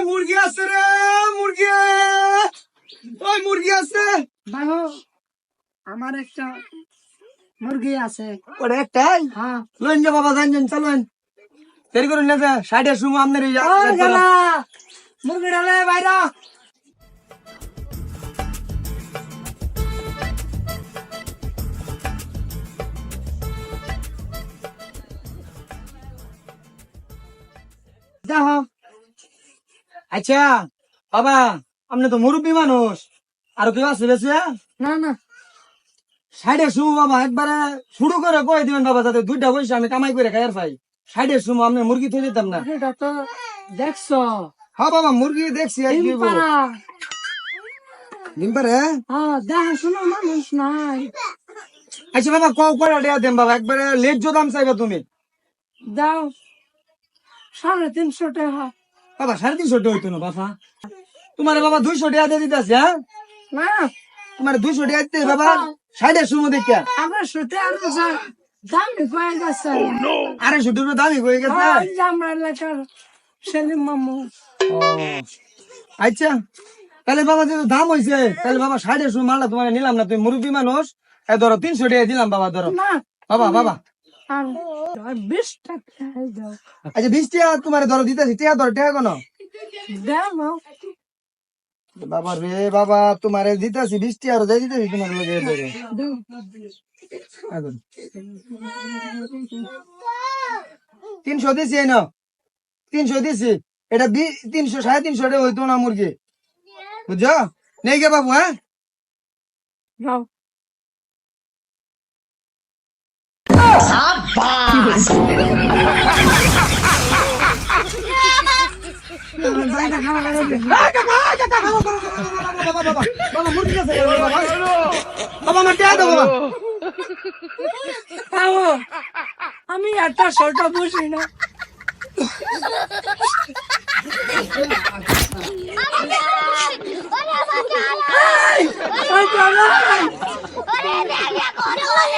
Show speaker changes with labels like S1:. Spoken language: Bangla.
S1: মুরগি আছে রে, মুরগি। ওই মুরগি আছে
S2: বাবু, আমার একটা মুরগি আছে।
S1: ওটা একটাই
S2: হ্যাঁ,
S1: লইন যা বাবা, জান চলেন দেরি করুন না, যা সাইডের সময় আপনার এই
S2: ওই গেলা মুরগিটা লে বাইরা। দেখো,
S1: আচ্ছা বাবা, আপনি তো মুরব্বী মানুষ, আর কেউ আছে বেশি?
S2: না না,
S1: সাইডের সময় বাবা একবারে শুরু করে কয়ে দিবেন বাবা, যাতে দুইটা পয়সা আমি কামাই করে খাইয়ার পাই। সাইডের সময় আপনি মুরগি থই দিতাম না।
S2: এটা তো দেখছো
S1: হ্যাঁ বাবা, মুরগি দেখছি আর কি
S2: ডিম পাড়া।
S1: ডিম পারে।
S2: হ্যাঁ, দেখাশোনা মানুষ নাই।
S1: আচ্ছা বাবা, কয়টা দেয়া দেন বাবা, একবারে লেট দাম চাইবে তুমি।
S2: দাও 350 টাকা।
S1: বাবা 350 টাকা হইতো না বাবা, তোমার বাবা 200 টাকা দিয়ে দিতেছে। হ্যাঁ,
S2: না,
S1: তোমার 200 টাকা দিতে বাবা, সাইডের সময় দেখিয়া
S2: আমরা শুতে আনবো স্যার, দামি হয়ে গেছে।
S1: 250 টাকা দামি হয়ে গেছে।
S2: ওই যে আমরা এলাকার সেলিম মামু।
S1: ও, আচ্ছা তাহলে বাবা যেহেতু দাম হয়েছে, তাহলে বাবা সাইডের সময় মারলা তোমার নিলাম না, তুমি মুরব্বী মানুষ। ধরো 300 টাকা দিলাম বাবা, ধরো
S2: না
S1: বাবা। বাবা
S2: আর 20 টাকা দাও।
S1: আচ্ছা 20 টাকা তোমার ধরো দিতেছি, টাকা ধরো, টাকা কোনো
S2: দাও
S1: বাবা রে বাবা, তোমার দিতেছি 20 টাকা, আরো যাই দিতেছি তোমার লগে ধরে।
S2: দাও।
S1: এখন 300 দিছি, এই নাও 300 দিছি। এটা 300 350 টাকা হইতো না মুরগি, বুঝছো? নেই গে বাবু। হ্যাঁ,
S2: দাও।
S1: বাবা মুরগি আছে বাবা, বাবা আমার টাকা দাও বাবা।
S2: বাবু, আমি একটা ছোট বুঝি না। এই, এই, এই, এই, এই,